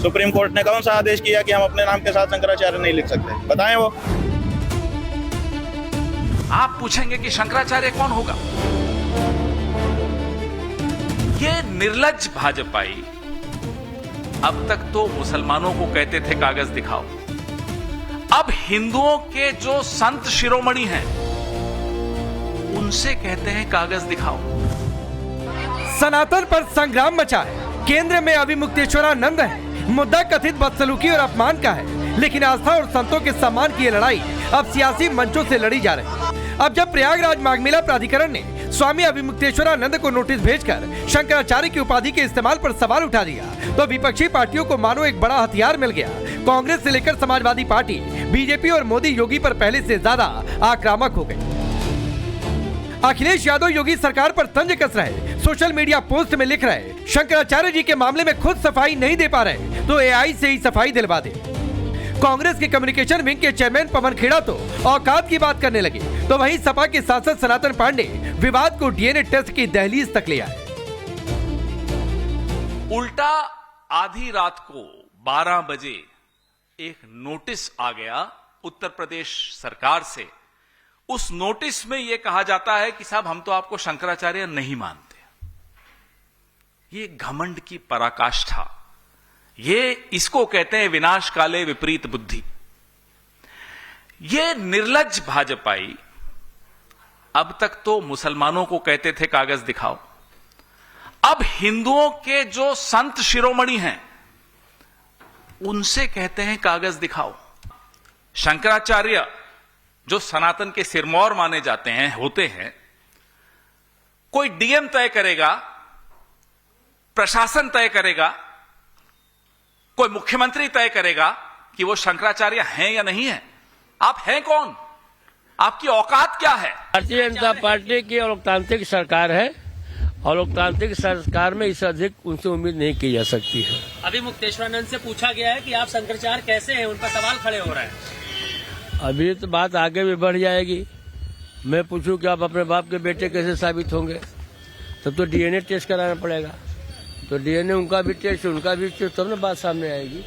Supreme court ने कौन सा आदेश किया कि हम अपने नाम के साथ शंकराचार्य नहीं लिख सकते? बताएं वो। आप पूछेंगे कि शंकराचार्य कौन होगा? ये निर्लज्ज भाजपाई अब तक तो मुसलमानों को कहते थे कागज दिखाओ, अब हिंदुओं के जो संत शिरोमणि हैं उनसे कहते हैं कागज दिखाओ। सनातन पर संग्राम मचा है, केंद्र में अविमुक्तेश्वरानंद है। मुद्दा कथित बदसलूकी और अपमान का है, लेकिन आस्था और संतों के सम्मान की ये लड़ाई अब सियासी मंचों से लड़ी जा रही है। अब जब प्रयागराज माघ मेला प्राधिकरण ने स्वामी अविमुक्तेश्वरानंद को नोटिस भेजकर शंकराचार्य की उपाधि के इस्तेमाल पर सवाल उठा दिया, तो विपक्षी पार्टियों को मानो एक बड़ा हथियार मिल गया। कांग्रेस से लेकर समाजवादी पार्टी, बीजेपी और मोदी योगी पर पहले से ज्यादा आक्रामक हो गए। अखिलेश यादव योगी सरकार पर तंज कस रहे, सोशल मीडिया पोस्ट में लिख रहे, शंकराचार्य जी के मामले में खुद सफाई नहीं दे पा रहे तो एआई से ही सफाई दिलवा दे। कांग्रेस के कम्युनिकेशन विंग के चेयरमैन पवन खेड़ा तो औकात की बात करने लगे, तो वहीं सपा के सांसद सनातन पांडे विवाद को डीएनए टेस्ट की दहलीज तक ले आए। उल्टा आधी रात को 12 बजे एक नोटिस आ गया उत्तर प्रदेश सरकार से। उस नोटिस में यह कहा जाता है कि साहब हम तो आपको शंकराचार्य नहीं मानते। ये घमंड की पराकाष्ठा, ये इसको कहते हैं विनाश काले विपरीत बुद्धि। ये निर्लज्ज भाजपाई अब तक तो मुसलमानों को कहते थे कागज दिखाओ, अब हिंदुओं के जो संत शिरोमणि हैं उनसे कहते हैं कागज दिखाओ। शंकराचार्य जो सनातन के सिरमौर माने जाते हैं, होते हैं, कोई डीएम तय करेगा, प्रशासन तय करेगा, कोई मुख्यमंत्री तय करेगा कि वो शंकराचार्य हैं या नहीं है। आप हैं कौन? आपकी औकात क्या है? भारतीय जनता पार्टी की लोकतांत्रिक सरकार है और लोकतांत्रिक सरकार में इससे अधिक उनसे उम्मीद नहीं की जा सकती है। अभी मुक्तेश्वरानंद से पूछा गया है कि आप शंकराचार्य कैसे हैं, उन पर सवाल खड़े हो रहे हैं। अभी तो बात आगे भी बढ़ जाएगी। मैं पूछूं कि आप अपने बाप के बेटे कैसे साबित होंगे, तब तो डीएनए टेस्ट कराना पड़ेगा। तो डीएनए उनका भी टेस्ट, उनका भी टेस्ट, तब ना बात सामने आएगी।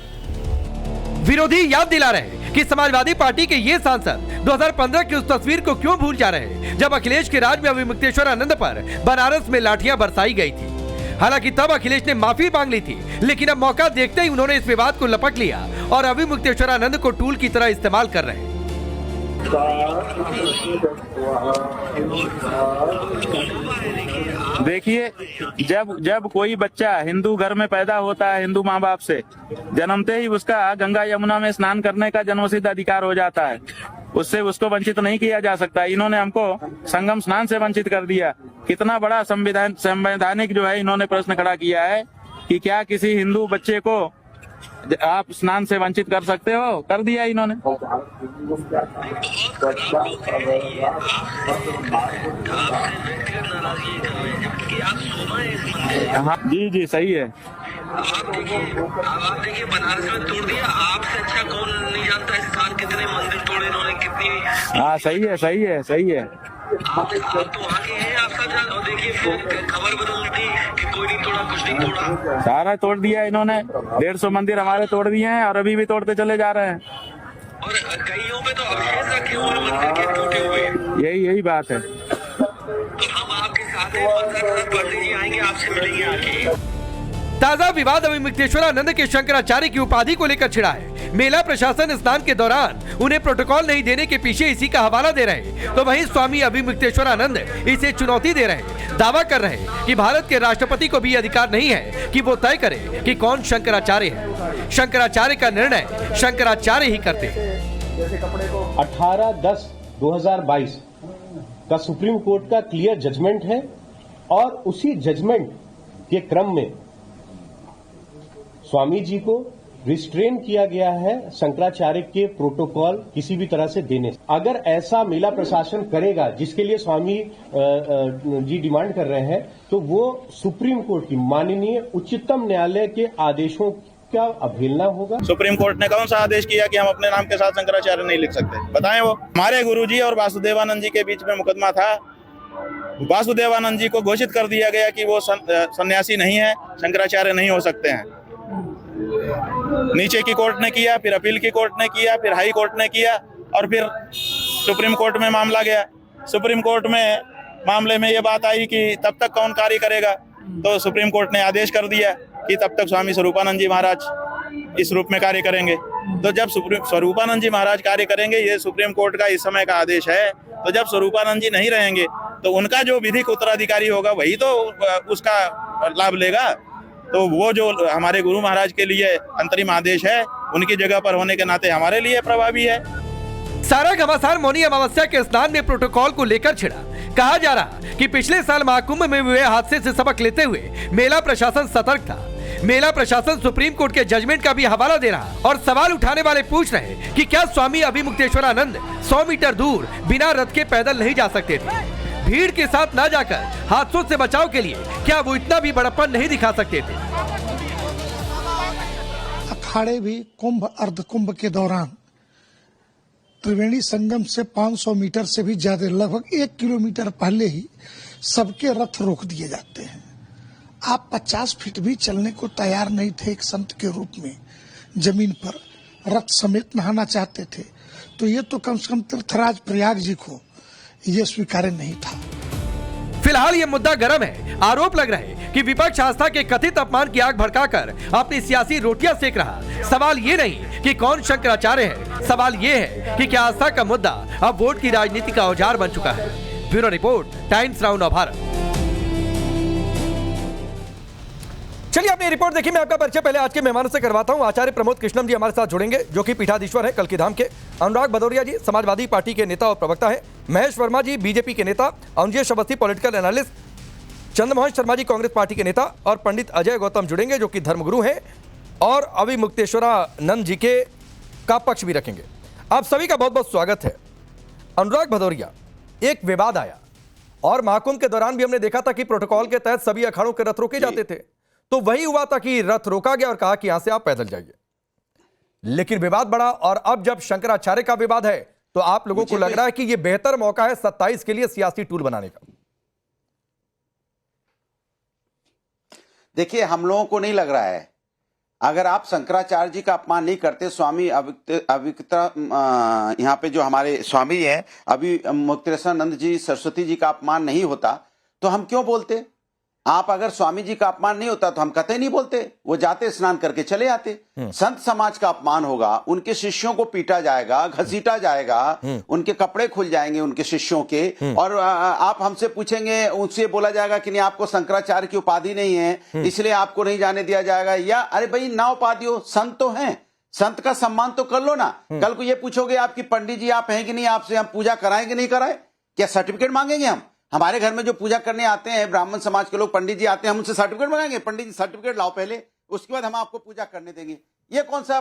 विरोधी याद दिला रहे कि समाजवादी पार्टी के ये सांसद 2015 की उस तस्वीर को क्यों भूल जा रहे हैं जब अखिलेश के राज में अविमुक्तेश्वरानंद पर बनारस में लाठियां बरसाई गई थी। हालांकि तब अखिलेश ने माफी मांग ली थी, लेकिन अब मौका देखते ही उन्होंने इस विवाद को लपक लिया और अविमुक्तेश्वरानंद को टूल की तरह इस्तेमाल कर रहे हैं। देखिए, जब कोई बच्चा हिंदू घर में पैदा होता है, हिंदू माँ बाप से, जन्मते ही उसका गंगा यमुना में स्नान करने का जन्मसिद्ध अधिकार हो जाता है। उससे उसको वंचित नहीं किया जा सकता। इन्होंने हमको संगम स्नान से वंचित कर दिया। कितना बड़ा संवैधानिक जो है इन्होंने प्रश्न खड़ा किया है कि क्या किसी हिंदू बच्चे को आप स्नान से वंचित कर सकते हो? कर दिया इन्होंने। हाँ जी सही है। आप देखिए बनारस में तोड़ दिया, आपसे अच्छा कौन नहीं जानता इस साल कितने मंदिर तोड़े इन्होंने, कितनी। हाँ सही है। आप तो आगे हैं, आप सब जान। और देखिए फिर खबर बदलती कि कोई नहीं तोड़ा, कुछ नहीं तोड़ा। सारा तोड़ दिया इन्होंने। 150 मंदिर हमारे तोड़ दिए हैं और अभी भी तोड़ते चले जा रहे हैं। और कईयों पे तो अवशेष रखे हुए मंदिर के टूटे हुए। यही बात है। तो हम आपके साथ हैं, पंडित जी आएंगे, आपसे मिलेंगे आके। ताजा विवाद अविमुक्तेश्वरानंद के शंकराचार्य की उपाधि को लेकर छिड़ा है। मेला प्रशासन स्नान के दौरान उन्हें प्रोटोकॉल नहीं देने के पीछे इसी का हवाला दे रहे हैं, तो वहीं स्वामी अविमुक्तेश्वरानंद इसे चुनौती दे रहे हैं। दावा कर रहे हैं कि भारत के राष्ट्रपति को भी अधिकार नहीं है कि वो तय करे कि कौन शंकराचार्य है। शंकराचार्य का निर्णय शंकराचार्य ही करते हैं। 18/10/2022 का सुप्रीम कोर्ट का क्लियर जजमेंट है और उसी जजमेंट के क्रम में स्वामी जी को रिस्ट्रेन किया गया है शंकराचार्य के प्रोटोकॉल किसी भी तरह से देने से। अगर ऐसा मेला प्रशासन करेगा जिसके लिए स्वामी जी डिमांड कर रहे हैं, तो वो सुप्रीम कोर्ट की माननीय उच्चतम न्यायालय के आदेशों का अवहेलना होगा। सुप्रीम कोर्ट ने कौन सा आदेश किया कि हम अपने नाम के साथ शंकराचार्य नहीं लिख सकते? बताएं वो। हमारे गुरुजी और वासुदेवानंद जी के बीच में मुकदमा था। वासुदेवानंद जी को घोषित कर दिया गया कि वो सन्यासी नहीं है, शंकराचार्य नहीं हो सकते हैं। नीचे की कोर्ट ने किया, फिर अपील की कोर्ट ने किया, फिर हाई कोर्ट ने किया और फिर सुप्रीम कोर्ट में मामला गया। सुप्रीम कोर्ट में मामले में ये बात आई कि तब तक कौन कार्य करेगा, तो सुप्रीम कोर्ट ने आदेश कर दिया कि तब तक स्वामी स्वरूपानंद जी महाराज इस रूप में कार्य करेंगे। तो जब स्वरूपानंद जी महाराज कार्य करेंगे, ये सुप्रीम कोर्ट का इस समय का आदेश है, तो जब स्वरूपानंद जी नहीं रहेंगे तो उनका जो विधिक उत्तराधिकारी होगा वही तो उसका लाभ लेगा। तो वो जो हमारे गुरु महाराज के लिए अंतरिम आदेश है, उनकी जगह पर होने के नाते हमारे लिए प्रभावी है। सारा घमासान मौनी अमावस्या के स्नान में प्रोटोकॉल को लेकर छिड़ा। कहा जा रहा कि पिछले साल महाकुंभ में हुए हादसे से सबक लेते हुए मेला प्रशासन सतर्क था। मेला प्रशासन सुप्रीम कोर्ट के जजमेंट का भी हवाला दे रहा और सवाल उठाने वाले पूछ रहे कि क्या स्वामी अभिमुक्तेश्वरानंद 100 मीटर दूर बिना रथ के पैदल नहीं जा सकते थे? भीड़ के साथ न जाकर हादसों से बचाव के लिए क्या वो इतना भी बड़प्पन नहीं दिखा सकते थे? अखाड़े भी कुंभ अर्ध कुंभ के दौरान त्रिवेणी संगम से 500 मीटर से भी ज्यादा, लगभग 1 किलोमीटर पहले ही सबके रथ रोक दिए जाते हैं। आप 50 फीट भी चलने को तैयार नहीं थे एक संत के रूप में, जमीन पर रथ समेत नहाना चाहते थे, तो ये तो कम से कम तीर्थराज प्रयाग जी को ये स्वीकार्य नहीं था। फिलहाल ये मुद्दा गर्म है। आरोप लग रहे कि विपक्ष आस्था के कथित अपमान की आग भड़काकर अपनी सियासी रोटियां सेक रहा। सवाल ये नहीं कि कौन शंकराचार्य है, सवाल ये है कि क्या आस्था का मुद्दा अब वोट की राजनीति का औजार बन चुका है। Bureau report, times now Bharat. चलिए अपनी रिपोर्ट देखिए। मैं आपका परिचय पहले आज के मेहमानों से करवाता हूं। आचार्य प्रमोद कृष्णम जी हमारे साथ जुड़ेंगे, जो कि पीठाधीश्वर है कल्की धाम के। अनुराग भदौरिया जी समाजवादी पार्टी के नेता और प्रवक्ता हैं। महेश वर्मा जी बीजेपी के नेता। Anjesh Awasthi political analyst. Chandramohan Sharma ji Congress party के नेता और पंडित अजय गौतम जुड़ेंगे, जो कि धर्मगुरु हैं और अभिमुक्तेश्वरानंद जी के का पक्ष भी रखेंगे। आप सभी का बहुत बहुत स्वागत है। अनुराग भदौरिया, एक विवाद आया और महाकुंभ के दौरान भी हमने देखा था कि प्रोटोकॉल के तहत सभी अखाड़ों के रथ रोके जाते थे, तो वही हुआ था कि रथ रोका गया और कहा कि यहां से आप पैदल जाइए। लेकिन विवाद बढ़ा और अब जब शंकराचार्य का विवाद है तो आप लोगों को लग रहा है कि यह बेहतर मौका है 27 के लिए सियासी टूल बनाने का। देखिए, हम लोगों को नहीं लग रहा है। अगर आप शंकराचार्य जी का अपमान नहीं करते, स्वामी यहाँ पे जो हमारे स्वामी हैं अभिमुक्तेश्वरानंद जी सरस्वती जी का अपमान नहीं होता तो हम क्यों बोलते? आप अगर स्वामी जी का अपमान नहीं होता तो हम कतई नहीं बोलते, वो जाते स्नान करके चले आते। संत समाज का अपमान होगा, उनके शिष्यों को पीटा जाएगा, घसीटा जाएगा, उनके कपड़े खुल जाएंगे उनके शिष्यों के, और आप हमसे पूछेंगे, उनसे बोला जाएगा कि नहीं आपको शंकराचार्य की उपाधि नहीं है इसलिए आपको नहीं जाने दिया जाएगा। या अरे भाई ना उपाधि हो, संत तो हैं, संत का सम्मान तो कर लो ना। कल को ये पूछोगे आपकी पंडित जी आप हैं कि नहीं, आपसे हम पूजा कराएं कि नहीं कराएं, क्या सर्टिफिकेट मांगेंगे हम? हमारे घर में जो पूजा करने आते हैं ब्राह्मण समाज के लोग, पंडित जी आते हैं, हम उनसे सर्टिफिकेट मांगेंगे? पंडित जी सर्टिफिकेट लाओ पहले, उसके बाद हम आपको पूजा करने देंगे। ये कौन सा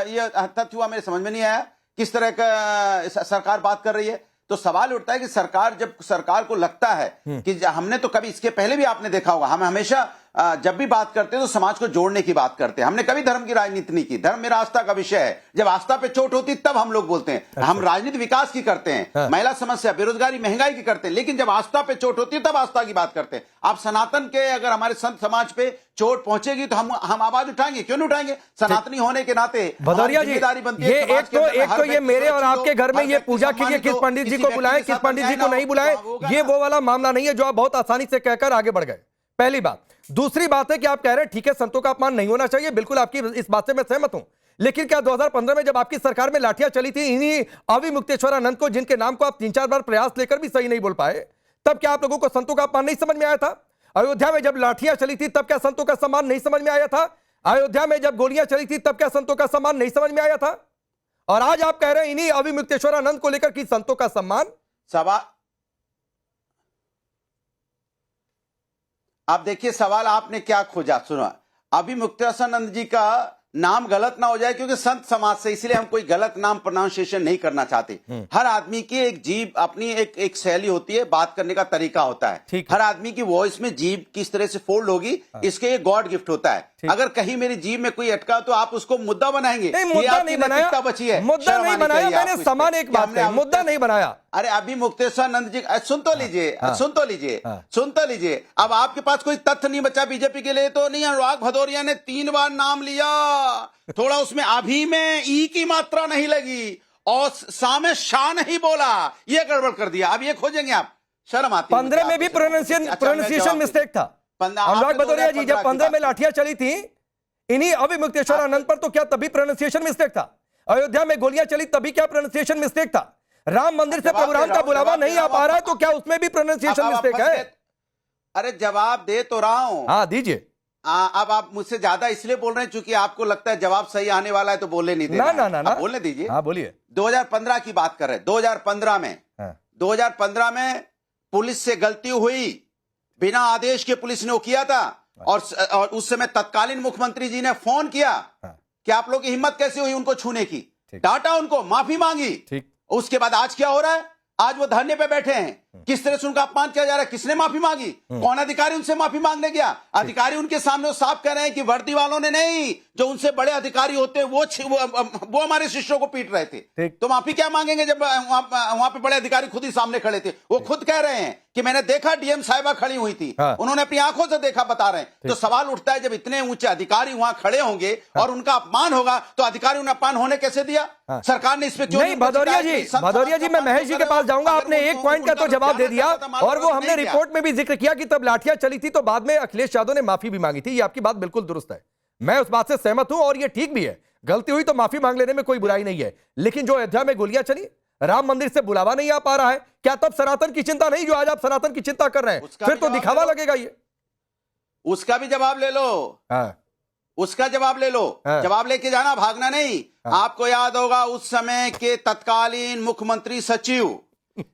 ये तथ्य हुआ, मेरे समझ में नहीं आया किस तरह का सरकार बात कर रही है। तो सवाल उठता है कि सरकार, जब सरकार को लगता है कि हमने तो कभी इसके पहले भी आपने देखा होगा, हम हमेशा जब भी बात करते हैं तो समाज को जोड़ने की बात करते हैं। हमने कभी धर्म की राजनीति नहीं की। धर्म मेरा आस्था का विषय है। जब आस्था पे चोट होती तब हम लोग बोलते हैं। हम राजनीति विकास की करते हैं, महिला समस्या, बेरोजगारी, महंगाई की करते हैं, लेकिन जब आस्था पे चोट होती है तब आस्था की बात करते हैं। आप सनातन के अगर हमारे संत समाज पे चोट पहुंचेगी तो हम आवाज उठाएंगे, क्यों नहीं उठाएंगे? सनातनी होने के नाते भदौरिया जी, एक तो ये मेरे और आपके घर में ये पूजा के लिए किस पंडित जी को बुलाए, किस पंडित जी को नहीं बुलाए, ये वो वाला मामला नहीं है जो आप बहुत आसानी से कहकर आगे बढ़ गए। पहली बात। दूसरी बात है कि आप कह रहे हैं ठीक है संतों का अपमान नहीं होना चाहिए, बिल्कुल आपकी इस बात से मैं सहमत हूं। लेकिन क्या 2015 में जब आपकी सरकार में लाठियां चली थी इन्हीं अभिमुक्तेश्वरानंद को, जिनके नाम को आप 3-4 बार प्रयास लेकर भी सही नहीं बोल पाए, तब क्या आप लोगों को संतों का अपमान नहीं समझ में आया था? अयोध्या में जब लाठियां चली थी तब क्या संतों का सम्मान नहीं समझ में आया था? अयोध्या में जब गोलियां चली थी तब क्या संतों का सम्मान नहीं समझ में आया था? और आज आप कह रहे हैं इन्हीं अभिमुक्तेश्वरानंद को लेकर कि संतों का सम्मान। अब देखिए सवाल आपने क्या खोजा, सुनो। अभिमुक्तेश्वरानंद जी का नाम गलत ना हो जाए, क्योंकि संत समाज से, इसलिए हम कोई गलत नाम प्रोनाउंसिएशन नहीं करना चाहते। हर आदमी की एक जीभ, अपनी एक शैली होती है, बात करने का तरीका होता है। हर आदमी की वॉइस में जीभ किस तरह से फोल्ड होगी, इसके एक गॉड गिफ्ट होता है। अगर कहीं मेरी जीभ में कोई अटका तो आप उसको मुद्दा बनाएंगे। नहीं, मुद्दा नहीं बनाया, बची है, मुद्दा नहीं बनाया मैंने, समान एक बात है, मुद्दा नहीं बनाया। अरे अभी मुक्तेश्वर नंद जी सुन तो लीजिए, सुन तो लीजिए। अब आपके पास कोई तथ्य नहीं बचा बीजेपी के लिए तो नहीं। अनुराग भदौरिया ने 3 बार नाम लिया, थोड़ा उसमें अभी में ई की मात्रा नहीं लगी और सा में शाह नहीं बोला, ये गड़बड़ कर दिया। अब ये खोजेंगे आप, शर्म आती है। 15 में भी प्रोनाउंसिएशन मिस्टेक था। अनुराग भदौरिया जी जब 15 में लाठियां चली थी इन्हीं अभिमुक्तेश्वर आनंद पर, तो क्या तभी प्रोनाउंसिएशन मिस्टेक था? अयोध्या में गोलियां चली तभी क्या प्रोनाउंसिएशन मिस्टेक था? राम मंदिर से प्रोग्राम का बुलावा नहीं आ पा रहा है तो क्या उसमें भी प्रोनाउंसिएशन मिस्टेक है? अरे जवाब दे तो रहा हूं। हाँ दीजिए। अब आप मुझसे ज्यादा इसलिए बोल रहे हैं क्योंकि आपको लगता है जवाब सही आने वाला है तो बोलने नहीं देना। ना बोलने दीजिए। हाँ बोलिए। 2015 की बात कर रहे हैं। 2015 में पुलिस से गलती हुई, बिना आदेश के पुलिस ने वो किया था और उस समय तत्कालीन मुख्यमंत्री जी ने फोन किया कि आप लोग की हिम्मत कैसे हुई उनको छूने की, डांटा उनको, माफी मांगी। उसके बाद आज क्या हो रहा है? आज वो धरने पे बैठे हैं, किस तरह से उनका अपमान किया जा रहा है, किसने माफी मांगी, कौन अधिकारी उनसे माफी मांगने गया? अधिकारी उनके सामने वो साफ कह रहे हैं कि वर्दी वालों ने नहीं, जो उनसे बड़े अधिकारी होते हैं वो हमारे शिष्यों को पीट रहे थे। तो माफी क्या मांगेंगे जब वहां पे बड़े अधिकारी खुद ही सामने खड़े थे? वो खुद कह रहे हैं कि मैंने देखा डीएम साहिबा खड़ी हुई थी, उन्होंने अपनी आंखों से देखा, बता रहे हैं। तो सवाल उठता है जब इतने ऊंचे अधिकारी वहां खड़े होंगे और उनका अपमान होगा तो अधिकारी ने अपमान होने कैसे दिया? सरकार ने इस पे क्यों नहीं? भदौरिया जी मैं महेश जी के पास जाऊंगा। आपने एक पॉइंट का तो जवाब दे दिया और वो हमने रिपोर्ट में भी जिक्र किया कि तब लाठियां चली थी तो बाद में अखिलेश यादव ने माफी भी मांगी थी। ये आपकी बात बिल्कुल दुरुस्त है, मैं उस बात से सहमत हूं और ये ठीक भी है। गलती हुई तो माफी मांग लेने में कोई बुराई नहीं है, लेकिन जो अयोध्या में गोलियां चली, राम मंदिर से बुलावा नहीं आ पा रहा है, क्या तब सनातन की चिंता नहीं? जो आज आप सनातन की चिंता कर रहे हैं फिर तो दिखावा लगेगा ये। उसका भी जवाब ले लो। उसका जवाब ले लो। जवाब लेके जाना, भागना नहीं। आपको याद होगा उस समय के तत्कालीन मुख्यमंत्री सचिव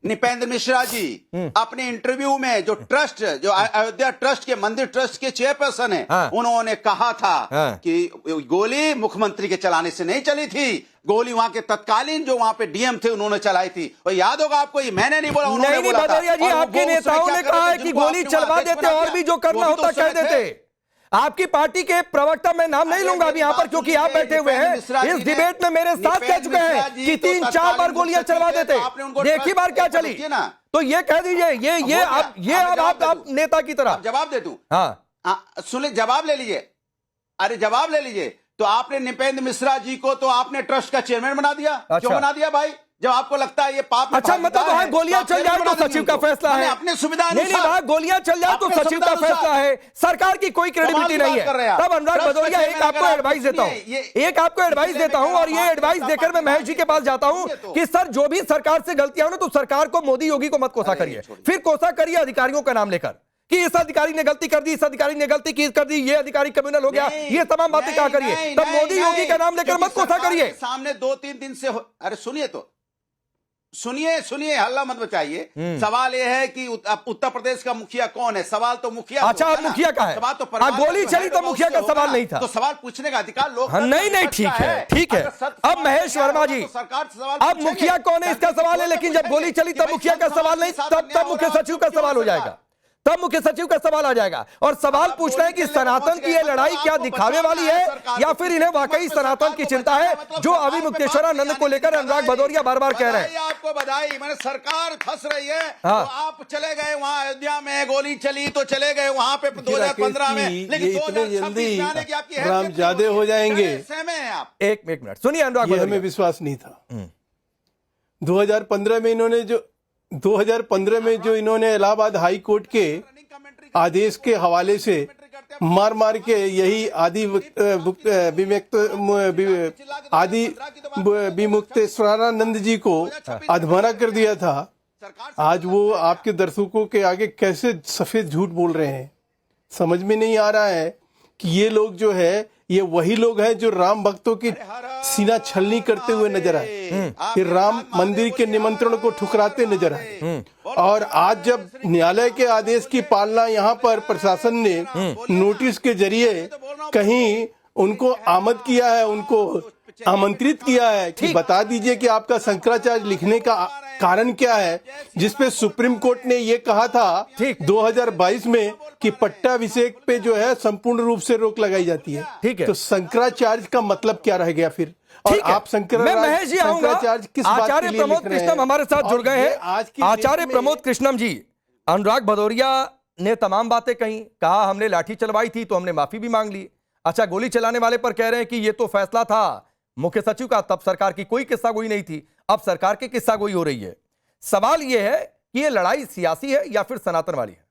निपेंद्र मिश्रा जी अपने इंटरव्यू में जो ट्रस्ट, जो अयोध्या ट्रस्ट के, मंदिर ट्रस्ट के चेयरपर्सन है, उन्होंने कहा था कि गोली मुख्यमंत्री के चलाने से नहीं चली थी, गोली वहां के तत्कालीन जो वहां पे डीएम थे उन्होंने चलाई थी। और याद होगा आपको, ये मैंने नहीं बोला, उन्होंने बोला था। भदौरिया जी आपके नेताओं ने कहा है कि गोली चलवा देते और भी जो करना होता कह देते। आपकी पार्टी के प्रवक्ता, मैं नाम नहीं लूंगा अभी यहां पर क्योंकि आप बैठे हुए हैं, इस डिबेट में मेरे साथ कह चुके हैं कि 3-4 बार गोलियां चलवा देते, देखी बार क्या चली। तो ये कह दीजिए, ये आप नेता की तरह जवाब दे दूं। हाँ सुनिए, जवाब ले लीजिए। अरे जवाब ले लीजिए। तो आपने निपेंद्र मिश्रा जी को तो आपने ट्रस्ट का चेयरमैन बना दिया। क्यों बना दिया भाई? जब आपको लगता है ये पाप। अच्छा, मतलब वहां गोलियां चल जाए तो सचिव का फैसला है, अपने सुविधा नहीं वहां गोलियां चल जाए तो सचिव का फैसला है, सरकार की कोई क्रेडिबिलिटी नहीं है। तब अनुराग भदौरिया एक आपको एडवाइस देता हूं और ये एडवाइस देकर मैं महेश जी के पास जाता हूं कि सर जो भी सरकार से गलतियां हो ना तो सरकार को मोदी योगी को मत कोसा करिए, फिर कोसा करिए अधिकारियों का नाम लेकर कि इस अधिकारी ने गलती कर दी, इस अधिकारी ने गलती कर दी, ये अधिकारी क्रिमिनल हो गया, ये तमाम बातें क्या करिए। तब मोदी योगी का नाम लेकर मत कोसा करिए। सामने 2-3 दिन से अरे सुनिए, हल्ला मत बचाइए। सवाल यह है कि उत्तर प्रदेश का मुखिया कौन है? सवाल तो मुखिया। अच्छा, अब मुखिया का है। सवाल तो गोली चली तो मुखिया का सवाल नहीं था, तो सवाल पूछने का अधिकार लोग। नहीं ठीक है। अब महेश वर्मा जी, अब मुखिया कौन है इसका सवाल है, लेकिन जब गोली चली तब मुखिया का सवाल नहीं, तब मुख्य सचिव का सवाल हो जाएगा, तब मुख्य सचिव का सवाल आ जाएगा। और सवाल पूछना है कि सनातन की ये लड़ाई क्या दिखावे वाली है या फिर इन्हें वाकई सनातन की चिंता है, जो अभिमुक्तेश्वरानंद को लेकर अनुराग भदौरिया बार बार कह रहे हैं। आपको बधाई, मैंने सरकार फंस रही है। हाँ। तो आप चले गए वहां, अयोध्या में गोली चली तो चले गए वहां पे 2015 में, लेकिन 2026 में आने की आपकी राम ज्यादा हो जाएंगे। आप एक मिनट सुनिए अनुराग, हमें विश्वास नहीं था। 2015 में जो इन्होंने इलाहाबाद हाई कोर्ट के आदेश के हवाले से मार के यही आदि विमुक्तेश्वरानंद जी को अधमरा कर दिया था, आज वो आपके दर्शकों के आगे कैसे सफेद झूठ बोल रहे हैं, समझ में नहीं आ रहा है कि ये लोग जो है ये वही लोग हैं जो राम भक्तों की सीना छलनी करते हुए नजर आए, ये राम मंदिर के निमंत्रण को ठुकराते नजर आए। और आज जब न्यायालय के आदेश की पालना यहाँ पर प्रशासन ने नोटिस के जरिए कहीं उनको आमद किया है, उनको आमंत्रित किया है कि बता दीजिए कि आपका शंकराचार्य लिखने का कारण क्या है जिसपे सुप्रीम कोर्ट ने ये कहा था 2022 में कि पट्टाभिषेक पे जो है संपूर्ण रूप से रोक लगाई जाती है। ठीक है। तो शंकराचार्य का मतलब क्या रह गया फिर? और आप मैं महेश जी आऊंगा। आचार्य प्रमोद कृष्णम हमारे साथ जुड़ गए हैं। आचार्य प्रमोद कृष्णम जी, अनुराग भदौरिया ने तमाम बातें कही, कहा हमने लाठी चलवाई थी तो हमने माफी भी मांग ली। अच्छा, गोली चलाने वाले पर कह रहे हैं कि ये तो फैसला था मुख्य सचिव का, तब सरकार की कोई किस्सा गोई नहीं थी, अब सरकार की किस्सा गोई हो रही है। सवाल यह है कि ये लड़ाई सियासी है या फिर सनातन वाली है?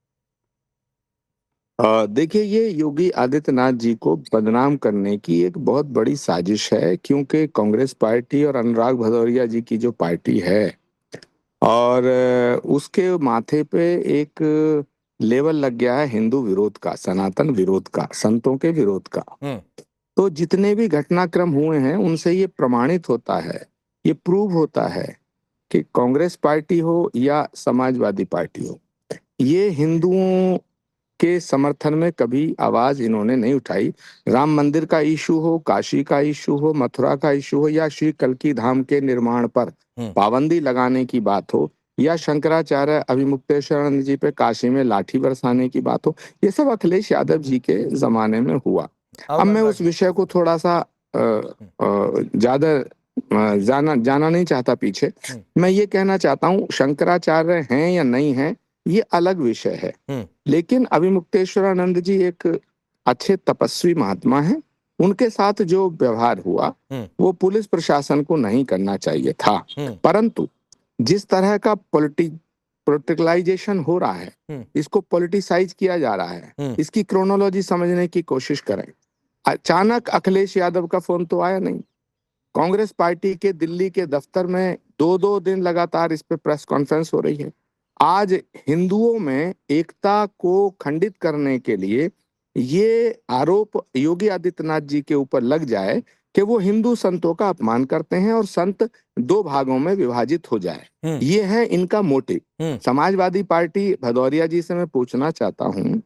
देखिए, ये योगी आदित्यनाथ जी को बदनाम करने की एक बहुत बड़ी साजिश है, क्योंकि कांग्रेस पार्टी और अनुराग भदौरिया जी की जो पार्टी है और उसके माथे पे एक लेवल लग गया है हिंदू विरोध का, सनातन विरोध का, संतों के विरोध का। तो जितने भी घटनाक्रम हुए हैं उनसे ये प्रमाणित होता है, ये प्रूव होता है कि कांग्रेस पार्टी हो या समाजवादी पार्टी हो, ये हिंदुओं के समर्थन में कभी आवाज इन्होंने नहीं उठाई। राम मंदिर का इशू हो, काशी का इशू हो, मथुरा का इशू हो, या श्री कल्की धाम के निर्माण पर पाबंदी लगाने की बात हो, या शंकराचार्य अभिमुक्तेश्वरानंद जी पे काशी में लाठी बरसाने की बात हो, ये सब अखिलेश यादव जी के जमाने में हुआ। अब मैं उस विषय को थोड़ा सा ज्यादा जाना नहीं चाहता पीछे। मैं ये कहना चाहता हूँ, शंकराचार्य हैं या नहीं है ये अलग विषय है, लेकिन अभिमुक्तेश्वरानंद जी एक अच्छे तपस्वी महात्मा हैं। उनके साथ जो व्यवहार हुआ वो पुलिस प्रशासन को नहीं करना चाहिए था, परंतु जिस तरह का पॉलिटिकलाइजेशन हो रहा है, इसको पॉलिटिसाइज किया जा रहा है, इसकी क्रोनोलॉजी समझने की कोशिश करें। अचानक अखिलेश यादव का फोन तो आया नहीं। कांग्रेस पार्टी के दिल्ली के दफ्तर में 2-2 दिन लगातार इस पे प्रेस कॉन्फ्रेंस हो रही है। आज हिंदुओं में एकता को खंडित करने के लिए ये आरोप योगी आदित्यनाथ जी के ऊपर लग जाए कि वो हिंदू संतों का अपमान करते हैं और संत 2 भागों में विभाजित हो जाए, ये है इनका मोटिव। समाजवादी पार्टी भदौरिया जी से मैं पूछना चाहता हूँ,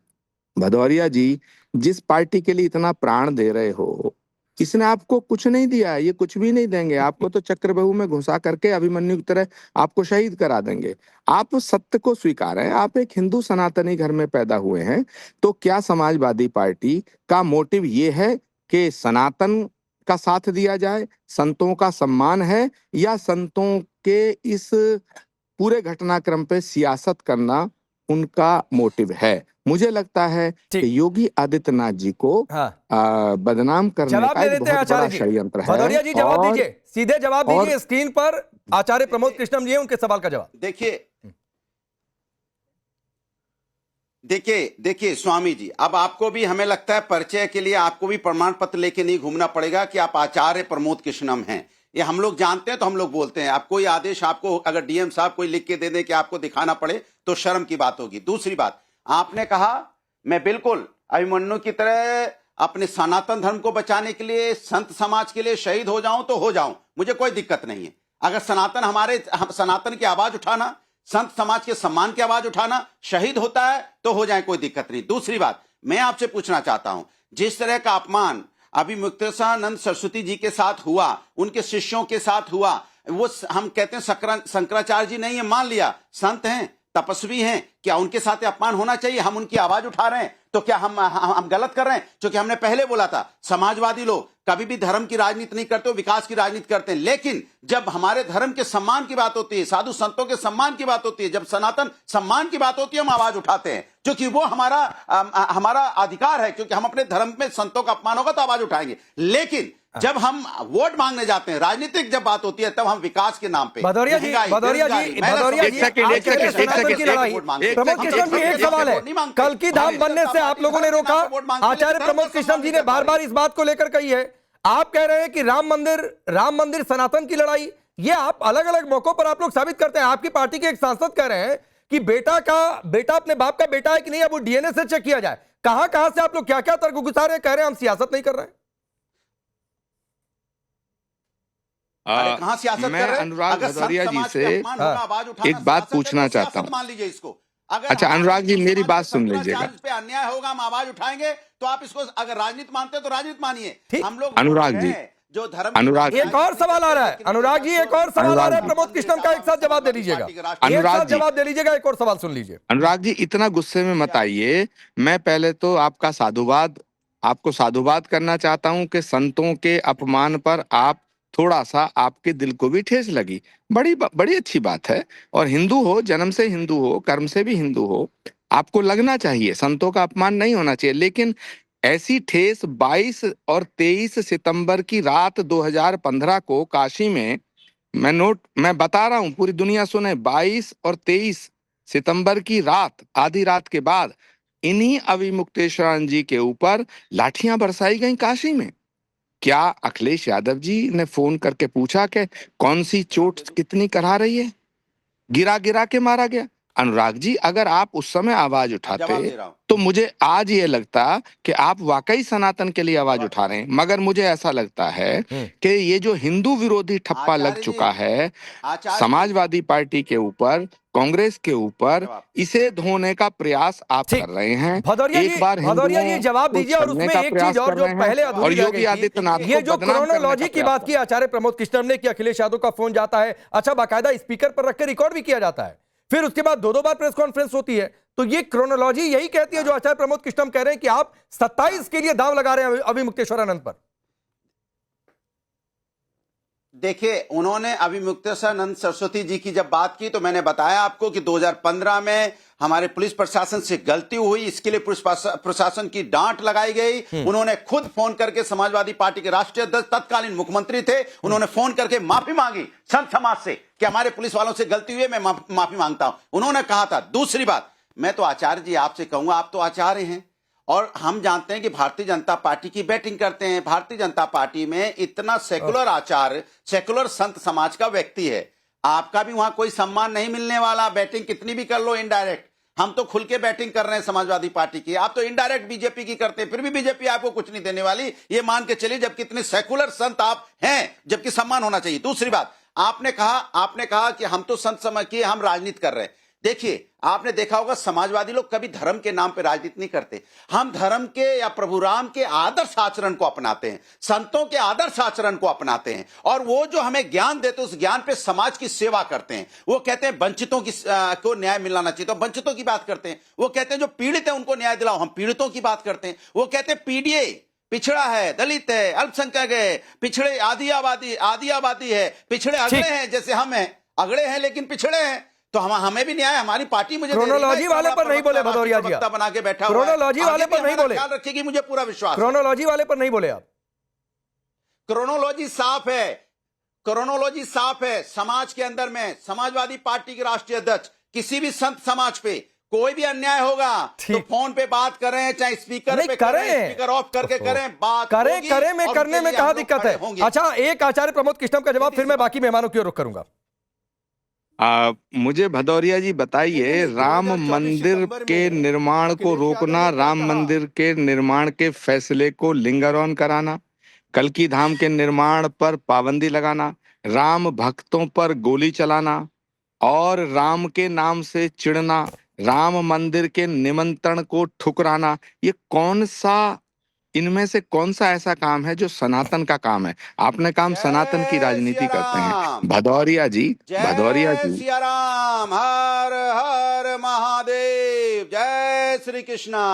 भदौरिया जी जिस पार्टी के लिए इतना प्राण दे रहे हो, इसने आपको कुछ नहीं दिया, ये कुछ भी नहीं देंगे आपको, तो चक्रव्यूह में घुसा करके अभिमन्यु की तरह आपको शहीद करा देंगे। आप सत्य को स्वीकार है, आप एक हिंदू सनातनी घर में पैदा हुए हैं, तो क्या समाजवादी पार्टी का मोटिव ये है कि सनातन का साथ दिया जाए, संतों का सम्मान है, या संतों के इस पूरे घटनाक्रम पे सियासत करना उनका मोटिव है? मुझे लगता है कि योगी आदित्यनाथ जी को बदनाम करने का एक बहुत बड़ा षड्यंत्र है। भदौरिया जी जवाब दीजिए, सीधे जवाब दीजिए। स्क्रीन पर आचार्य प्रमोद कृष्णम जी हैं, उनके सवाल का जवाब देखिए स्वामी जी, अब आपको भी हमें लगता है परिचय के लिए आपको भी प्रमाण पत्र लेके नहीं घूमना पड़ेगा कि आप आचार्य प्रमोद कृष्णम हैं। ये हम लोग जानते हैं तो हम लोग बोलते हैं। आप कोई आदेश आपको अगर डीएम साहब कोई लिख के दे दे कि आपको दिखाना पड़े तो शर्म की बात होगी। दूसरी बात, आपने कहा मैं बिल्कुल अभिमन्यु की तरह अपने सनातन धर्म को बचाने के लिए, संत समाज के लिए शहीद हो जाऊं तो हो जाऊं, मुझे कोई दिक्कत नहीं है। अगर सनातन की आवाज उठाना, संत समाज के सम्मान की आवाज उठाना शहीद होता है तो हो जाए, कोई दिक्कत नहीं। दूसरी बात, मैं आपसे पूछना चाहता हूं, जिस तरह का अपमान अभिमुक्तेश्वरानंद सरस्वती जी के साथ हुआ, उनके शिष्यों के साथ हुआ, वो हम कहते हैं शंकराचार्य जी नहीं है, मान लिया संत हैं, तपस्वी हैं, क्या उनके साथ अपमान होना चाहिए? हम उनकी आवाज उठा रहे हैं तो क्या हम गलत कर रहे हैं? क्योंकि हमने पहले बोला था समाजवादी लोग कभी भी धर्म की राजनीति नहीं करते, विकास की राजनीति करते हैं। लेकिन जब हमारे धर्म के सम्मान की बात होती है, साधु संतों के सम्मान की बात होती है, जब सनातन सम्मान की बात होती है, हम आवाज उठाते हैं, क्योंकि वो हमारा अधिकार है, क्योंकि हम अपने धर्म में संतों का अपमान होगा तो आवाज उठाएंगे। लेकिन जब हम वोट मांगने जाते हैं, राजनीतिक जब बात होती है, तब हम विकास के नाम पे भदौरिया जी प्रमोद कृष्णम जी, एक सवाल है, कल्की धाम बनने से आप लोगों ने रोका, आचार्य प्रमोद कृष्णम जी ने बार बार इस बात को लेकर कही है। आप कह रहे हैं कि राम मंदिर सनातन की लड़ाई, ये आप अलग अलग मौकों पर आप लोग साबित करते हैं। आपकी पार्टी के एक सांसद कह रहे हैं कि बेटा अपने बाप का बेटा है कि नहीं, अब वो डीएनए से चेक किया जाए। कहां से आप लोग क्या क्या तर्क घुसा रहे हैं, कह रहे हैं हम सियासत नहीं कर रहे हैं। कहां सियासत कर रहे हैं? अनुराग भदौरिया जी से एक बात पूछना चाहता हूं। मान लीजिए इसको, अच्छा अनुराग जी मेरी बात सुन लीजिएगा। पे अन्याय होगा, हम आवाज उठाएंगे, तो आप इसको अगर राजनीति मानते हैं तो राजनीति मानिए। हम लोग अनुराग जी जो धर्म अनुराग एक और सवाल आ रहा है, अनुराग जी एक और सवाल आ रहा है प्रमोद कृष्णम का, एक साथ जवाब दे लीजिएगा, एक साथ जवाब दे लीजिएगा, एक और सवाल सुन लीजिए। अनुराग जी इतना गुस्से में मत आइए। मैं पहले तो आपको साधुवाद करना चाहता हूं कि संतों के अपमान पर आप थोड़ा सा, आपके दिल को भी ठेस लगी, बड़ी अच्छी बात है। और हिंदू हो, जन्म से हिंदू हो, कर्म से भी हिंदू हो, आपको लगना चाहिए, संतों का अपमान नहीं होना चाहिए। लेकिन ऐसी ठेस 22 और 23 सितंबर की रात 2015 को काशी में, मैं बता रहा हूं, पूरी दुनिया सुने, 22 और 23 सितंबर की रात, आधी रात के बाद इन्हीं अविमुक्तेश्वरानंद जी के ऊपर लाठियां बरसाई गई काशी में। क्या अखिलेश यादव जी ने फोन करके पूछा कि कौन सी चोट कितनी करा रही है? गिरा गिरा के मारा गया। अनुराग जी अगर आप उस समय आवाज उठाते तो मुझे आज ये लगता कि आप वाकई सनातन के लिए आवाज उठा रहे हैं। मगर मुझे ऐसा लगता है कि ये जो हिंदू विरोधी ठप्पा लग चुका है समाजवादी पार्टी के ऊपर, कांग्रेस के ऊपर, इसे धोने का प्रयास आप कर रहे हैं। एक बार भदौरिया जी जवाब दीजिए। और उसमें एक चीज और जो पहले और योगी आदित्यनाथ, ये जो क्रोनोलॉजी की बात की आचार्य प्रमोद कृष्णम ने कि अखिलेश यादव का फोन जाता है, अच्छा बाकायदा स्पीकर पर रखकर रिकॉर्ड भी किया जाता है, फिर उसके बाद दो बार प्रेस कॉन्फ्रेंस होती है, तो ये क्रोनोलॉजी यही कहती है जो आचार्य प्रमोद कृष्णम कह रहे हैं कि आप 27 के लिए दांव लगा रहे हैं अविमुक्तेश्वरानंद पर। देखिए, उन्होंने अविमुक्तेश्वरानंद सरस्वती जी की जब बात की तो मैंने बताया आपको कि 2015 में हमारे पुलिस प्रशासन से गलती हुई, इसके लिए पुलिस प्रशासन की डांट लगाई गई। उन्होंने खुद फोन करके, समाजवादी पार्टी के राष्ट्रीय अध्यक्ष तत्कालीन मुख्यमंत्री थे, उन्होंने फोन करके माफी मांगी संत समाज से कि हमारे पुलिस वालों से गलती हुई है, मैं माफी मांगता हूं, उन्होंने कहा था। दूसरी बात, मैं तो आचार्य जी आपसे कहूंगा, आप तो आचार्य हैं और हम जानते हैं कि भारतीय जनता पार्टी की बैटिंग करते हैं। भारतीय जनता पार्टी में इतना सेकुलर आचार्य, सेकुलर संत समाज का व्यक्ति है, आपका भी वहां कोई सम्मान नहीं मिलने वाला। बैटिंग कितनी भी कर लो इनडायरेक्ट, हम तो खुल के बैटिंग कर रहे हैं समाजवादी पार्टी की, आप तो इनडायरेक्ट बीजेपी की करते हैं, फिर भी बीजेपी आपको कुछ नहीं देने वाली, ये मान के चलिए, जबकि इतने सेकुलर संत आप हैं, जबकि सम्मान होना चाहिए। दूसरी बात, आपने कहा कि हम तो संत समाज की, हम राजनीति कर रहे हैं। देखिए, आपने देखा होगा समाजवादी लोग कभी धर्म के नाम पे राजनीति नहीं करते। हम धर्म के या प्रभु राम के आदर्श आचरण को अपनाते हैं, संतों के आदर्श आचरण को अपनाते हैं, और वो जो हमें ज्ञान देते हैं उस ज्ञान पे समाज की सेवा करते हैं। वो कहते हैं वंचितों को न्याय मिलना चाहिए, तो वंचितों की बात करते हैं। वो कहते हैं जो पीड़ित है उनको न्याय दिलाओ, हम पीड़ितों की बात करते हैं। वो कहते हैं पीडीए पिछड़ा है, दलित है, अल्पसंख्यक है, पिछड़े आदि आबादी है, पिछड़े अगड़े हैं, जैसे हम हैं, अगड़े हैं लेकिन पिछड़े हैं, तो हमें भी न्याय, हमारी पार्टी मुझे क्रोनोलॉजी वाले पर नहीं बोले भदौरिया जी, बना के बैठा, क्रोनोलॉजी वाले पर नहीं बोले, ख्याल रखिएगी, मुझे पूरा विश्वास, क्रोनोलॉजी वाले पर नहीं बोले आप। क्रोनोलॉजी साफ है। समाज के अंदर में समाजवादी पार्टी के राष्ट्रीय अध्यक्ष किसी भी संत समाज पे कोई भी अन्याय होगा तो फोन पे बात करें, चाहे स्पीकर पे करें, स्पीकर ऑफ करके करें, बात करें में करने में कहां दिक्कत है। अच्छा, एक आचार्य प्रमोद कृष्णम का जवाब, फिर मैं बाकी मेहमानों की ओर रुख करूंगा। मुझे भदौरिया जी बताइए, राम मंदिर के निर्माण को रोकना, राम मंदिर के निर्माण के फैसले को लिंगर ऑन कराना, कल्की धाम के निर्माण पर पाबंदी लगाना, राम भक्तों पर गोली चलाना और राम के नाम से चिढ़ना, राम मंदिर के निमंत्रण को ठुकराना, ये इनमें से कौन सा ऐसा काम है जो सनातन का काम है? आपने काम सनातन की राजनीति करते हैं भदौरिया जी। सिया राम, हर हर महादेव, जय श्री कृष्णा।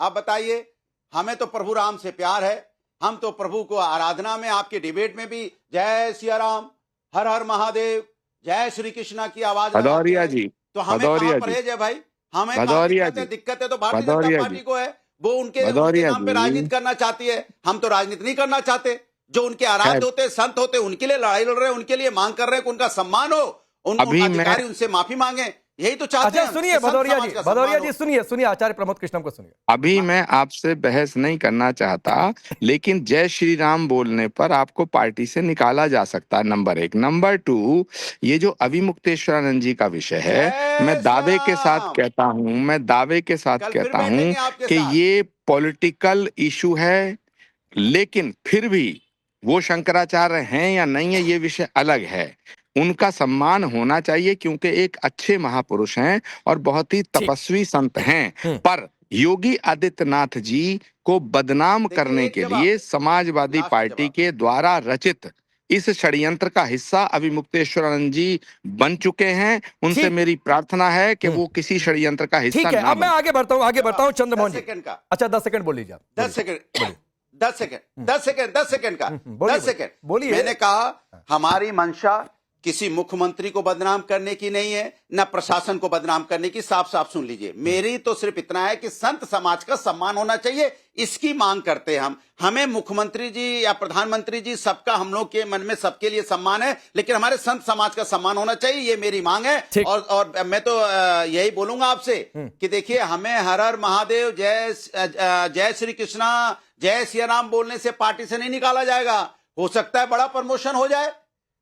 अब बताइए, हमें तो प्रभु राम से प्यार है, हम तो प्रभु को आराधना में, आपके डिबेट में भी जय सिया राम, हर हर महादेव, जय श्री कृष्णा की आवाज भदौरिया जी, तो हमें कहां परहेज है भाई? हमें दिक्कत है तो भारतीय जनता पार्टी को है, वो उनके नाम पे राजनीति करना चाहती है, हम तो राजनीति नहीं करना चाहते। जो उनके आराध्य होते, संत होते, उनके लिए लड़ाई लड़ रहे हैं, उनके लिए मांग कर रहे हैं कि उनका सम्मान हो, अधिकारी उनसे माफी मांगे, यही तो चाहते हैं। सुनिए भदौरिया जी सुनिए आचार्य प्रमोद कृष्णम को सुनिए। अभी मैं आपसे बहस नहीं करना चाहता, लेकिन जय श्री राम बोलने पर आपको पार्टी से निकाला जा सकता है, नंबर 1। नंबर 2, ये जो अविमुक्तेश्वरानंद जी का विषय है, मैं दावे के साथ कहता हूं कि ये पॉलिटिकल इशू है, लेकिन फिर भी वो शंकराचार्य हैं या नहीं है ये विषय अलग है। उनका सम्मान होना चाहिए क्योंकि एक अच्छे महापुरुष हैं और बहुत ही तपस्वी संत हैं। पर योगी आदित्यनाथ जी को बदनाम करने के लिए समाजवादी पार्टी के द्वारा रचित इस षड्यंत्र का हिस्सा अभी मुक्तेश्वरानंद जी बन चुके हैं। उनसे मेरी प्रार्थना है कि वो किसी षड्यंत्र का हिस्सा ठीक है। ना अब मैं आगे बढ़ता हूं चंद्रमोहन जी। अच्छा 10 सेकंड बोल लीजिए आप। 10 सेकंड का बोलिए। मैंने कहा हमारी मंशा किसी मुख्यमंत्री को बदनाम करने की नहीं है, न प्रशासन को बदनाम करने की। साफ साफ सुन लीजिए, मेरी तो सिर्फ इतना है कि संत समाज का सम्मान होना चाहिए, इसकी मांग करते हैं हम। हमें मुख्यमंत्री जी या प्रधानमंत्री जी सबका हम लोग के मन में सबके लिए सम्मान है, लेकिन हमारे संत समाज का सम्मान होना चाहिए, ये मेरी मांग है। और मैं तो यही बोलूंगा आपसे कि देखिए, हमें हर हर महादेव, जय श्री कृष्णा, जय सिया राम बोलने से पार्टी से नहीं निकाला जाएगा। हो सकता है बड़ा प्रमोशन हो जाए,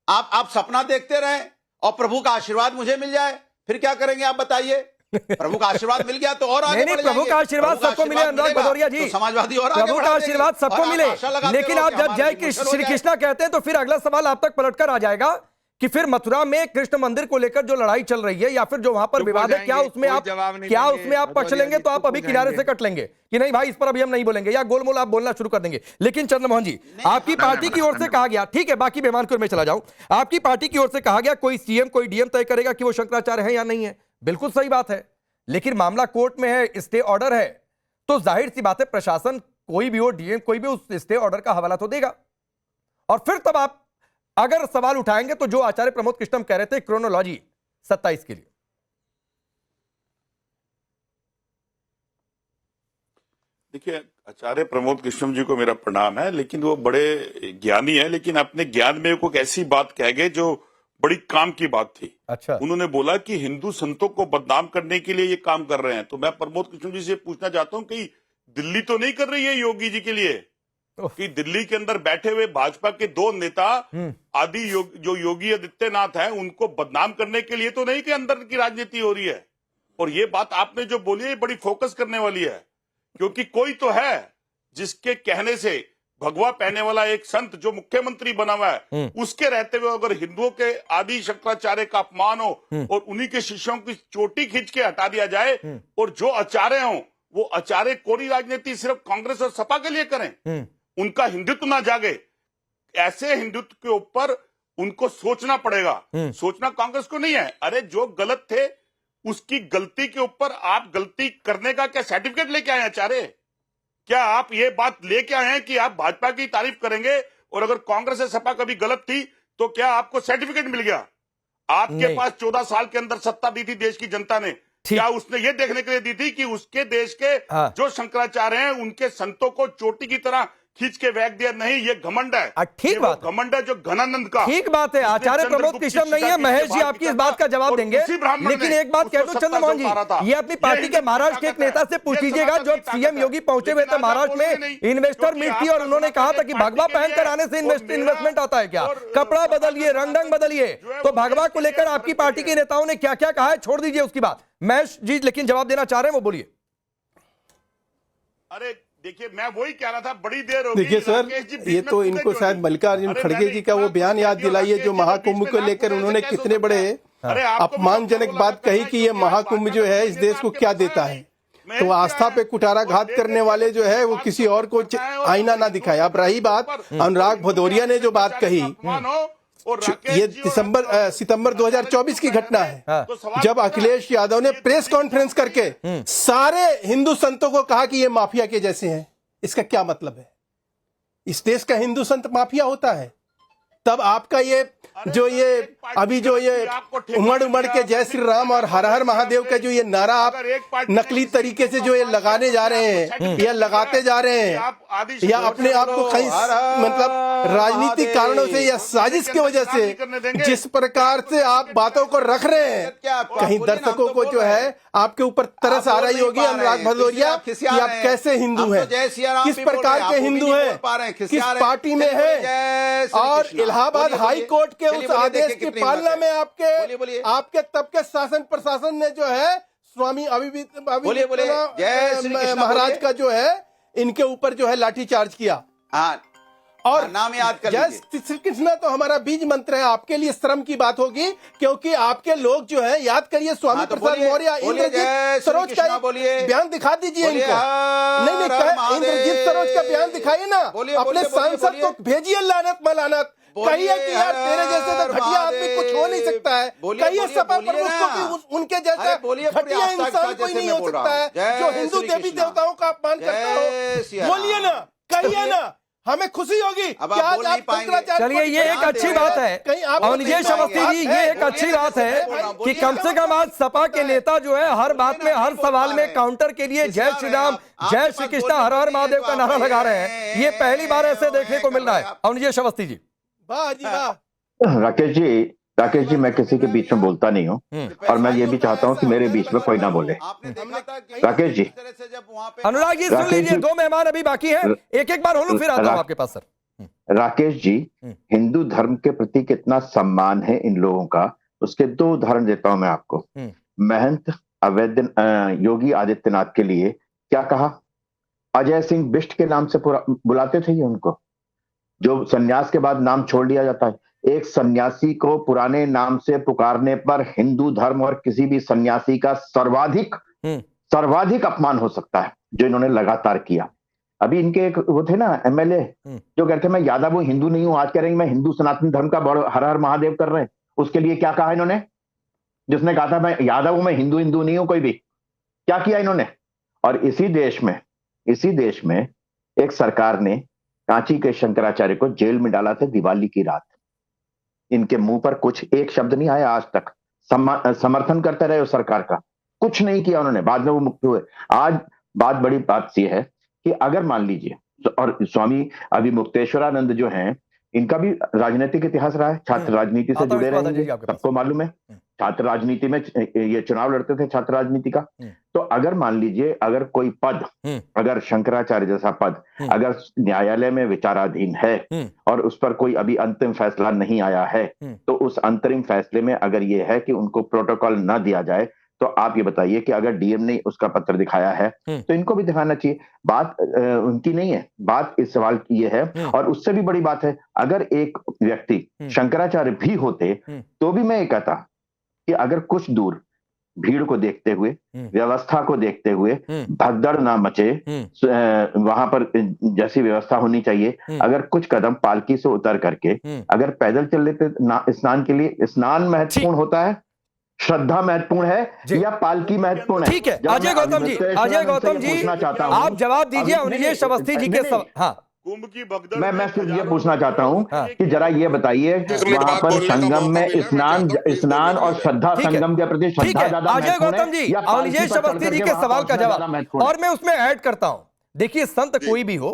आप सपना देखते रहें और प्रभु का आशीर्वाद मुझे मिल जाए, फिर क्या करेंगे आप बताइए। प्रभु का आशीर्वाद मिल गया तो और आगे बढ़ जाएंगे। प्रभु का आशीर्वाद सबको मिले अनुराग भदौरिया जी, तो समाजवादी और प्रभु का आशीर्वाद सबको मिले। लेकिन आप जब जय श्री कृष्णा कहते हैं तो फिर अगला सवाल आप तक पलटकर आ जाएगा कि फिर मथुरा में कृष्ण मंदिर को लेकर जो लड़ाई चल रही है या फिर जो वहां पर विवाद है, क्या उसमें आप पक्ष लेंगे तो आप अभी किनारे से कट लेंगे कि नहीं भाई इस पर अभी हम नहीं बोलेंगे, या गोलमोल आप बोलना शुरू कर देंगे। लेकिन चंद्रमोहन जी, आपकी पार्टी की ओर से कहा गया, ठीक है बाकी मेहमान को मैं चला जाऊं, आपकी पार्टी की ओर से कहा गया कोई सीएम कोई डीएम तय करेगा कि वो शंकराचार्य है या नहीं है। बिल्कुल सही बात है, लेकिन मामला कोर्ट में है, स्टे ऑर्डर है, तो जाहिर सी बात है प्रशासन कोई भी हो, डीएम कोई भी, उस स्टे ऑर्डर का हवाला तो देगा। और फिर तब आप अगर सवाल उठाएंगे तो जो आचार्य प्रमोद कृष्णम कह रहे थे क्रोनोलॉजी 27 के लिए। देखिए, आचार्य प्रमोद कृष्णम जी को मेरा प्रणाम है, लेकिन वो बड़े ज्ञानी है, लेकिन अपने ज्ञान में वो ऐसी बात कह गए जो बड़ी काम की बात थी। अच्छा, उन्होंने बोला कि हिंदू संतों को बदनाम करने के लिए ये काम कर रहे हैं। तो मैं प्रमोद कृष्णम जी से पूछना चाहता हूं कि दिल्ली तो नहीं कर रही है योगी जी के लिए कि दिल्ली के अंदर बैठे हुए भाजपा के दो नेता आदि जो योगी आदित्यनाथ है उनको बदनाम करने के लिए तो नहीं कि अंदर की राजनीति हो रही है। और ये बात आपने जो बोली है बड़ी फोकस करने वाली है, क्योंकि कोई तो है जिसके कहने से भगवा पहने वाला एक संत जो मुख्यमंत्री बना हुआ है, उसके रहते हुए अगर हिंदुओं के आदि शंकराचार्य का अपमान हो और उन्हीं के शिष्यों की चोटी खींच के हटा दिया जाए और जो आचार्य हो वो आचार्य कोरी राजनीति सिर्फ कांग्रेस और सपा के लिए करें, उनका हिंदुत्व ना जागे, ऐसे हिंदुत्व के ऊपर उनको सोचना पड़ेगा। सोचना कांग्रेस को नहीं है। अरे जो गलत थे उसकी गलती के ऊपर आप गलती करने का क्या सर्टिफिकेट लेके आए आचार्य? क्या आप ये बात लेके आए हैं कि आप भाजपा की तारीफ करेंगे और अगर कांग्रेस या सपा कभी गलत थी तो क्या आपको सर्टिफिकेट मिल गया? आपके पास 14 साल के अंदर सत्ता दी थी देश की जनता ने, क्या उसने ये देखने के लिए दी थी कि उसके देश के जो शंकराचार्य हैं उनके संतों को चोटी की तरह खींच के फेंक दिया? नहीं, ये घमंड है। ठीक बात, घमंड है जो घनानंद का। ठीक बात है, आचार्य प्रमोद कृष्णम नहीं है, महेश जी आपकी इस बात का जवाब देंगे। लेकिन एक बात कह दो चंद्रमोहन जी, ये अपनी पार्टी के महाराष्ट्र के एक नेता से पूछ लीजिएगा, जो सीएम योगी पहुंचे हुए थे महाराष्ट्र में, इन्वेस्टर मीट थी और उन्होंने कहा था कि भगवा पहनकर आने से इन्वेस्टमेंट आता है क्या? कपड़ा बदलिए, रंग बदलिए। तो भगवा को लेकर आपकी पार्टी के नेताओं ने क्या क्या कहा है छोड़ दीजिए उसकी बात। महेश जी लेकिन जवाब देना चाह रहे हैं, वो बोलिए। अरे देखिए, मैं वही कह रहा था, बड़ी देर हो गई। देखिए सर, ये तो इनको शायद मल्लिकार्जुन खड़गे जी का वो बयान याद दिलाइए जो महाकुंभ को लेकर उन्होंने कितने बड़े अपमानजनक बात कही कि ये महाकुंभ जो है इस देश को क्या देता है। तो आस्था पे कुठाराघात करने वाले जो है वो किसी और को आईना ना दिखाए। अब रही बात अनुराग भदौरिया ने जो बात कही, ये सितंबर 2024 की घटना है, जब अखिलेश यादव ने प्रेस कॉन्फ्रेंस करके सारे हिंदू संतों को कहा कि ये माफिया के जैसे हैं। इसका क्या मतलब है? इस देश का हिंदू संत माफिया होता है? तब आपका ये अभी जो ये उमड़ के जय श्री राम और हर हर महादेव का जो ये नारा आप नकली तरीके से जो ये लगाने जा रहे हैं या लगाते जा रहे हैं, या अपने आप को कहीं मतलब राजनीतिक कारणों से या साजिश की वजह से जिस प्रकार से आप बातों को रख रहे हैं, कहीं दर्शकों को जो है आपके ऊपर तरस आ रही होगी अनुराग भदौरिया कि आप कैसे हिंदू हैं, किस प्रकार के हिंदू हैं, किस पार्टी में हैं। और इलाहाबाद हाई कोर्ट के उस आदेश की पालना में आपके तब के शासन प्रशासन ने जो है स्वामी महाराज का जो है इनके ऊपर जो है लाठीचार्ज किया। और नाम याद कर जय लीजिए। श्री कृष्णा तो हमारा बीज मंत्र है, आपके लिए श्रम की बात होगी, क्योंकि आपके लोग जो है, याद करिए स्वामी हाँ, तो प्रसाद बोलिए, मौर्य, बोलिए, जय इंद्रजीत श्री सरोज कृष्णा का बोलिए। बयान दिखा दीजिए बोलिए, इनको। नहीं हर हर महादेव। इंद्रजीत सरोज का बयान दिखाइए ना, बोलिए, अपने बोलिए, बोलिए, सांसद को बोलिए। भेजिए लानत मलानत, कहिए कि यार तेरे जैसे तो घटिया आदमी कुछ हो नहीं सकता है, कहिए सपा प्रमुख को भी उनके जैसा घटिया इंसान कोई नहीं हो सकता है जो हिंदू देवी देवताओं का अपमान करता हो। बोलिए ना, कहिए ना, हमें खुशी होगी कि आज आप शंकराचार्य। चलिए, ये एक अच्छी बात है और विजय अवस्थी जी, ये एक अच्छी बात है कि कम से कम आज सपा के नेता जो है हर बात में, हर सवाल में काउंटर के लिए जय श्री राम, जय श्री कृष्ण, हर हर महादेव का नारा लगा रहे हैं। ये पहली बार ऐसे देखने को मिल रहा है। और विजय अवस्थी जी, वाह जी वाह। राकेश जी, मैं किसी के बीच में बोलता नहीं हूँ और मैं ये भी चाहता हूँ कि मेरे बीच में कोई ना बोले। राकेश जी, अनुराग जी सुन लीजिए, 2 मेहमान अभी बाकी हैं, एक एक बार होलू फिर आता हूँ आपके पास सर। राकेश जी, हिंदू धर्म के प्रति कितना सम्मान है इन लोगों का, उसके 2 उदाहरण देता हूं मैं आपको। महंत अवैध योगी आदित्यनाथ के लिए क्या कहा? अजय सिंह बिष्ट के नाम से बुलाते थे ये उनको, जो सन्यास के बाद नाम छोड़ दिया जाता है। एक सन्यासी को पुराने नाम से पुकारने पर हिंदू धर्म और किसी भी सन्यासी का सर्वाधिक अपमान हो सकता है, जो इन्होंने लगातार किया। अभी इनके एक वो थे ना एमएलए जो कहते मैं यादव हूं, हिंदू नहीं हूं, आज कह रहे हैं मैं हिंदू सनातन धर्म का बड़ हर हर महादेव कर रहे हैं। उसके लिए क्या कहा इन्होंने? जिसने कहा था मैं यादव हूं, मैं हिंदू नहीं हूं कोई भी, क्या किया इन्होंने? और इसी देश में एक सरकार ने कांची के शंकराचार्य को जेल में डाला था दिवाली की रात। इनके मुंह पर कुछ एक शब्द नहीं आया आज तक, समर्थन करते रहे उस सरकार का, कुछ नहीं किया उन्होंने। बाद में वो मुक्त हुए। आज बड़ी बात ये है कि अगर मान लीजिए, और स्वामी अभी मुक्तेश्वरानंद जो हैं, इनका भी राजनीतिक इतिहास रहा है, छात्र राजनीति से जुड़े रहे, सबको मालूम है। छात्र राजनीति में ये चुनाव लड़ते थे, छात्र राजनीति का। तो अगर मान लीजिए अगर कोई पद, अगर शंकराचार्य जैसा पद अगर न्यायालय में विचाराधीन है और उस पर कोई अभी अंतिम फैसला नहीं आया है, तो उस अंतरिम फैसले में अगर ये है कि उनको प्रोटोकॉल न दिया जाए, तो आप ये बताइए कि अगर डीएम ने उसका पत्र दिखाया है तो इनको भी दिखाना चाहिए। बात उनकी नहीं है, बात इस सवाल की ये है। और उससे भी बड़ी बात है, अगर एक व्यक्ति शंकराचार्य भी होते तो भी मैं ये कहता कि अगर कुछ दूर भीड़ को देखते हुए, व्यवस्था को देखते हुए भगदड़ ना मचे, वहां पर जैसी व्यवस्था होनी चाहिए, अगर कुछ कदम पालकी से उतर करके अगर पैदल चल लेते स्नान के लिए। स्नान महत्वपूर्ण होता है, श्रद्धा महत्वपूर्ण है या पालकी महत्वपूर्ण है? ठीक है अजय गौतम जी, आप जवाब दीजिए विजय अवस्थी जी के सवाल। हाँ, कुंभ की भगदड़ मैं सिर्फ ये पूछना चाहता हूँ कि जरा ये बताइए, वहां पर संगम में स्नान और श्रद्धा, संगम के प्रति श्रद्धा ज्यादा अजय गौतम जी और विजय अवस्थी जी के सवाल का जवाब, और मैं उसमें ऐड करता हूं। देखिए, संत कोई भी हो,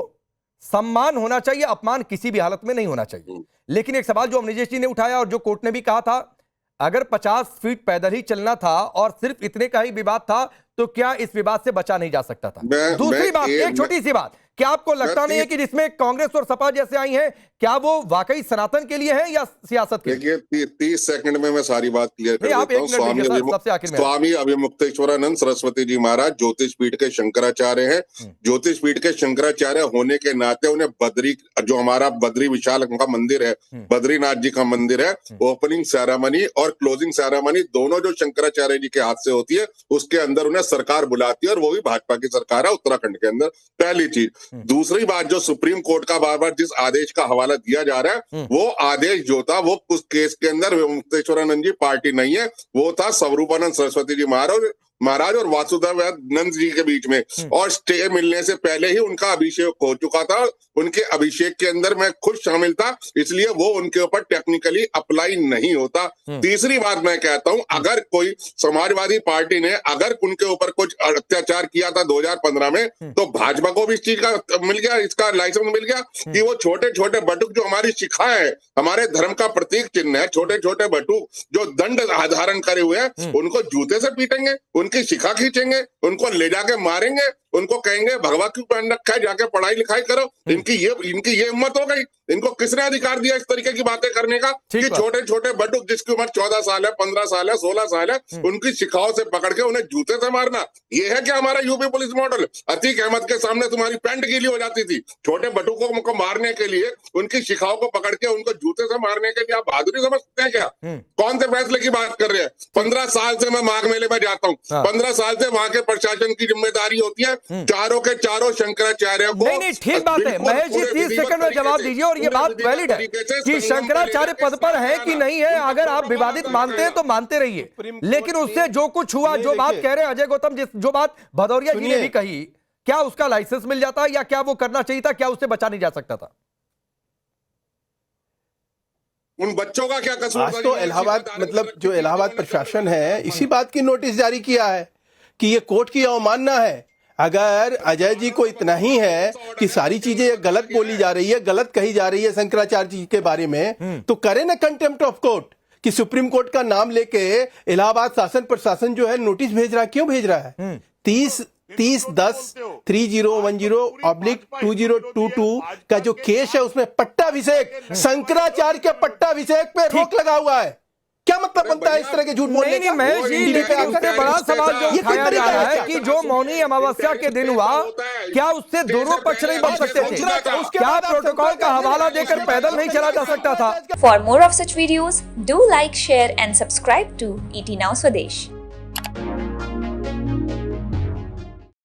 सम्मान होना चाहिए, अपमान किसी भी हालत में नहीं होना चाहिए। लेकिन एक सवाल जो अमरीश जी ने उठाया और जो कोर्ट ने भी कहा था, अगर 50 फीट पैदल ही चलना था और सिर्फ इतने का ही विवाद था, तो क्या इस विवाद से बचा नहीं जा सकता था? दूसरी बात, एक छोटी सी बात, क्या आपको लगता नहीं है कि जिसमें कांग्रेस और सपा जैसे आई हैं, क्या वो वाकई सनातन के लिए है या सियासत के लिए? देखिए, 30 सेकंड में मैं सारी बात क्लियर कर देता हूँ। स्वामी अभिमुक्तेश्वरानंद सरस्वती जी महाराज ज्योतिष पीठ के शंकराचार्य हैं। ज्योतिष पीठ के शंकराचार्य होने के नाते उन्हें बद्री, जो हमारा बद्री विशाल का मंदिर है, बद्रीनाथ जी का मंदिर है, ओपनिंग सेरेमनी और क्लोजिंग सेरेमनी दोनों जो शंकराचार्य जी के हाथ से होती है, उसके अंदर उन्हें सरकार बुलाती है, और वो भी भाजपा की सरकार है उत्तराखंड के अंदर। पहली चीज। दूसरी बात, जो सुप्रीम कोर्ट का बार बार जिस आदेश का हवाला दिया जा रहा है, वो आदेश जो था वो उस केस के अंदर मुक्तेश्वरानंद जी पार्टी नहीं है, वो था स्वरूपानंद सरस्वती जी महाराज और वासुदेवानंद जी के बीच में। और स्टे मिलने से पहले ही उनका अभिषेक हो चुका था। उनके अभिषेक के अंदर मैं खुद शामिल था, इसलिए वो उनके ऊपर टेक्निकली अप्लाई नहीं होता। तीसरी बात मैं कहता हूं, अगर कोई समाजवादी पार्टी ने अगर उनके ऊपर कुछ अत्याचार किया था 2015 में, तो भाजपा को भी इस चीज का मिल गया, इसका लाइसेंस मिल गया कि वो छोटे छोटे बटुक जो हमारी शिखा है, हमारे धर्म का प्रतीक चिन्ह है, छोटे छोटे बटुक जो दंड धारण करे हुए हैं, उनको जूते से पीटेंगे, उनकी शिखा खींचेंगे, उनको ले जाके मारेंगे, उनको कहेंगे भगवा क्यों पहन रखा है, जाके पढ़ाई लिखाई करो। इनकी ये हिम्मत हो गई। इनको किसने अधिकार दिया इस तरीके की बातें करने का कि छोटे छोटे बटुक जिसकी उम्र 14 साल है, 15 साल है, 16 साल है, उनकी शिखाओं से पकड़ के उन्हें जूते से मारना, ये है क्या हमारा UP police model? Atiq Ahmed के सामने तुम्हारी पैंट गीली हो जाती थी। छोटे बटुकों को मारने के लिए उनकी शिखाओं को पकड़ के उनको जूते से मारने के लिए आप बहादुरी समझते हैं क्या? कौन से फैसले की बात कर रहे हैं? 15 साल से मैं माघ मेले में जाता हूँ, 15 साल से वहां के प्रशासन की जिम्मेदारी होती है चारों के चारों शंकराचार्य को। नहीं, ठीक बात है महेश जी, 30 सेकंड में जवाब दीजिए। और ये बात वैलिड है कि शंकराचार्य पद पर है कि नहीं है, अगर आप विवादित मानते हैं तो मानते रहिए, लेकिन उससे जो कुछ हुआ, जो बात कह रहे हैं अजय गौतम, जो बात भदौरिया जी ने भी कही, क्या उसका लाइसेंस मिल जाता या क्या वो करना चाहिए था, क्या उससे बचा नहीं जा सकता था? उन बच्चों का क्या कसूर? आज तो इलाहाबाद मतलब जो इलाहाबाद प्रशासन है इसी बात की नोटिस जारी किया है कि ये कोर्ट की अवमानना है। अगर अजय जी को इतना ही है कि सारी चीजें गलत बोली जा रही है, गलत कही जा रही है शंकराचार्य जी के बारे में, तो करे ना कंटेम्प्ट ऑफ कोर्ट कि सुप्रीम कोर्ट का नाम लेके इलाहाबाद शासन प्रशासन जो है नोटिस भेज रहा है। क्यों भेज रहा है? 30-10-3010/2022 का जो केस है उसमें पट्टाभिषेक, शंकराचार्य के पट्टाभिषेक पे रोक लगा हुआ है। क्या मतलब बनता है इस तरह के झूठ बोलने का? महेश जी, लेकिन उससे बड़ा सवाल जो उठाया जा रहा है कि जो मौनी अमावस्या के दिन हुआ, क्या उससे दोनों पक्ष नहीं बन सकते थे? क्या प्रोटोकॉल का हवाला देकर पैदल नहीं चला जा सकता था? For more of such videos do like, share and subscribe to ET Now Swadesh।